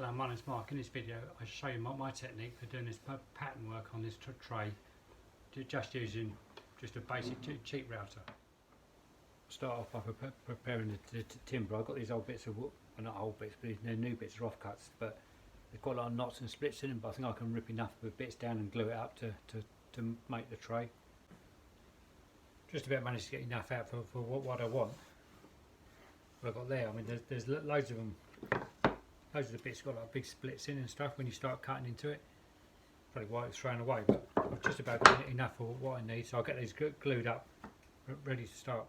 Hello, my name's Mark. In this video I show you my technique for doing this pattern work on this tray, just using just a basic cheap router. Start off by preparing the timber. I've got these old bits of wood, well, not old bits, but they're new bits, rough cuts, but they've got a lot of knots and splits in them, but I think I can rip enough of bits down and glue it up to make the tray. Just about managed to get enough out for what I want. What I've got there, I mean there's loads of them. Those are the bits got like big splits in and stuff when you start cutting into it. Probably why it's thrown away, but I've just about got enough for what I need, so I'll get these glued up, ready to start.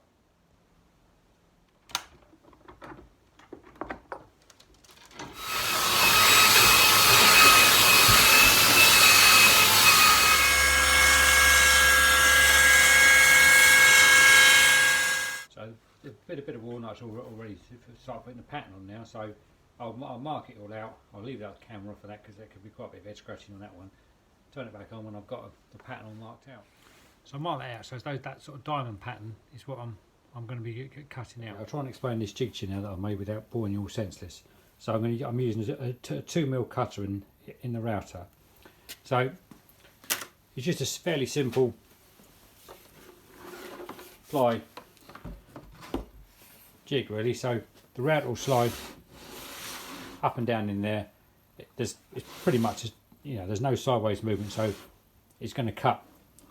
So a bit of walnut already to start putting the pattern on now, so I'll mark it all out. I'll leave it out the camera for that because there could be quite a bit of head scratching on that one. Turn it back on when I've got the pattern all marked out. So I mark that out, so that sort of diamond pattern is what I'm going to be cutting out. I'll try and explain this jig to you now that I've made without boring you all senseless. So I'm using a 2mm cutter in the router. So it's just a fairly simple ply jig really. So the router will slide up and down in there. It's pretty much, you know, there's no sideways movement, so it's going to cut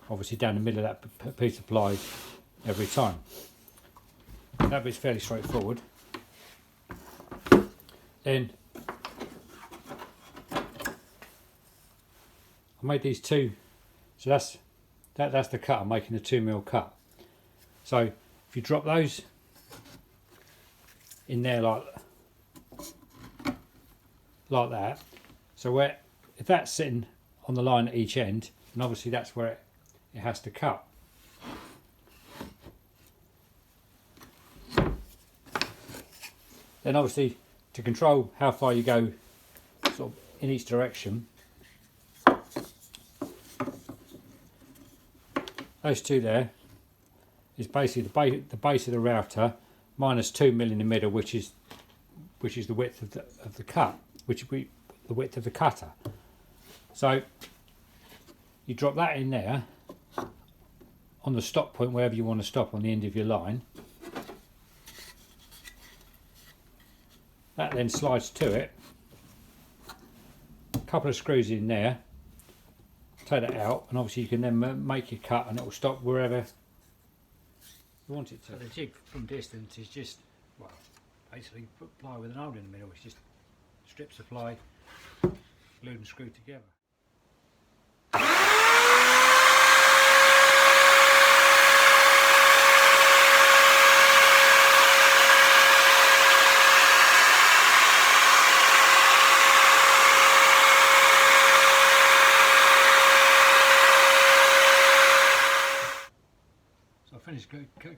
obviously down the middle of that piece of ply every time. That bit's fairly straightforward. Then I made these two, so that's the cut. I'm making a 2mm cut. So if you drop those in there like that, so if that's sitting on the line at each end, and obviously that's where it has to cut. Then obviously to control how far you go sort of in each direction, those two there is basically the base of the router minus 2mm in the middle, which is the width of the cut, which will be the width of the cutter. So you drop that in there on the stop point, wherever you want to stop on the end of your line. That then slides to it. A couple of screws in there. Take that out, and obviously you can then make your cut, and it will stop wherever you want it to. So the jig from distance is just, well, basically ply with an hole in the middle. It's just strips of ply glued and screwed together. So I finished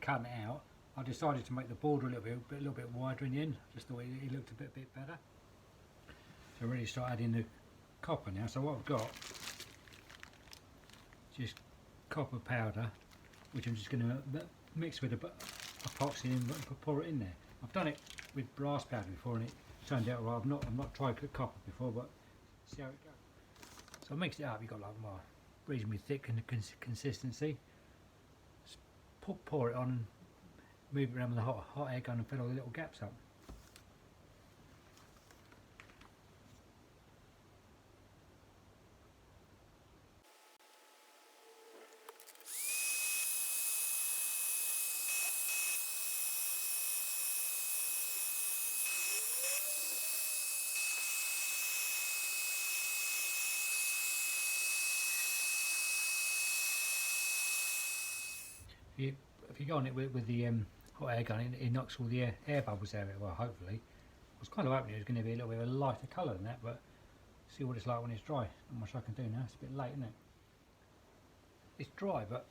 cutting it out. I decided to make the border a little bit wider in the end. Just thought it looked a bit better. So really start adding the copper now. So what I've got is just copper powder, which I'm just going to mix with epoxy and pour it in there. I've done it with brass powder before and it turned out well. I've not tried copper before, but see how it goes. So I mixed it up. You've got like my reasonably thick consistency. Just pour it on and move it around with a hot air gun and fill all the little gaps up. If you go on it with the hot air gun, it knocks all the air bubbles out of it. Well, hopefully. I was kind of hoping it was going to be a little bit of a lighter colour than that, but see what it's like when it's dry. Not much I can do now. It's a bit late, isn't it? It's dry, but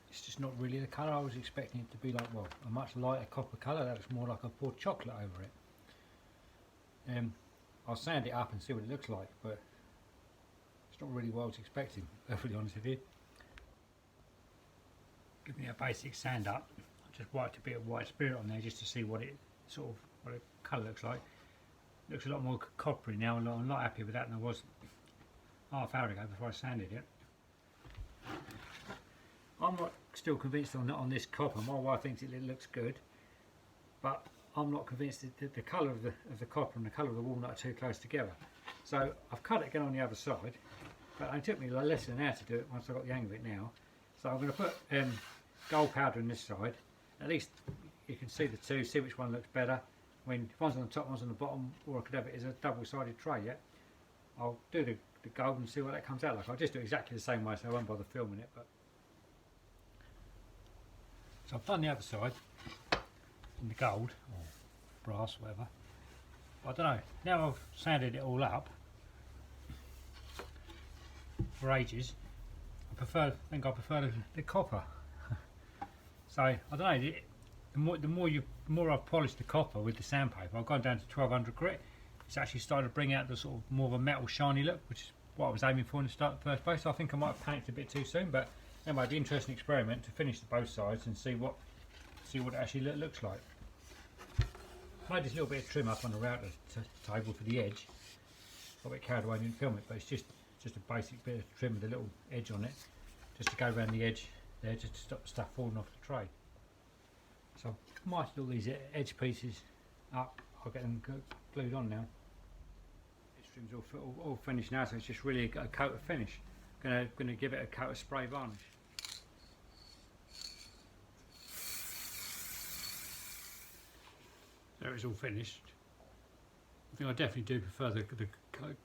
it's just not really the colour I was expecting it to be. Like, well, a much lighter copper colour. That looks more like I poured chocolate over it. I'll sand it up and see what it looks like, but it's not really what I was expecting, to be perfectly honest with you. Give me a basic sand up. I just wiped a bit of white spirit on there just to see what the colour looks like. Looks a lot more coppery now. I'm a lot happier with that than I was half hour ago before I sanded it. I'm not still convinced on this copper. My wife thinks it looks good, but I'm not convinced that the colour of the copper and the colour of the walnut are too close together. So I've cut it again on the other side, but it took me less than an hour to do it once I got the hang of it now. So I'm going to put gold powder on this side. At least you can see the two, see which one looks better. When one's on the top, one's on the bottom, or I could have it as a double-sided tray. Yeah, I'll do the gold and see what that comes out like. I'll just do it exactly the same way, so I won't bother filming it. But so I've done the other side in the gold or brass, whatever. I don't know. Now I've sanded it all up for ages. I think I prefer the copper. So I don't know. The more I've polished the copper with the sandpaper, I've gone down to 1200 grit. It's actually started to bring out the sort of more of a metal shiny look, which is what I was aiming for in the first place. So I think I might have panicked a bit too soon, but anyway, it'd be an interesting experiment to finish both sides and see what it actually looks like. Made this little bit of trim up on the router table for the edge. Got a bit carried away and didn't film it, but it's just a basic bit of trim with a little edge on it, just to go around the edge there, just to stop the stuff falling off the tray. So I might do these edge pieces up. I'll get them glued on now. This trim's all finished now, so it's just really got a coat of finish. Gonna give it a coat of spray varnish. There it's all finished. I think I definitely do prefer the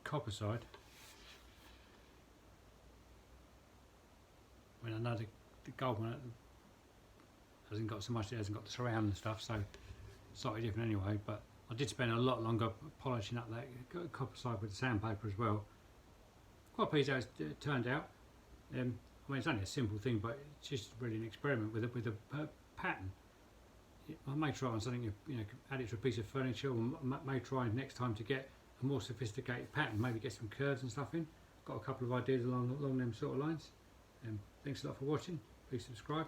copper side. I mean, I know the gold one hasn't got so much, it hasn't got the surround and stuff, so slightly different anyway, but I did spend a lot longer polishing up that copper side with the sandpaper as well. Quite pleased how it turned out. I mean, it's only a simple thing, but it's just really an experiment with a pattern. I may try on something, add it to a piece of furniture, or may try next time to get a more sophisticated pattern, maybe get some curves and stuff in. Got a couple of ideas along them sort of lines. Thanks a lot for watching. Please subscribe.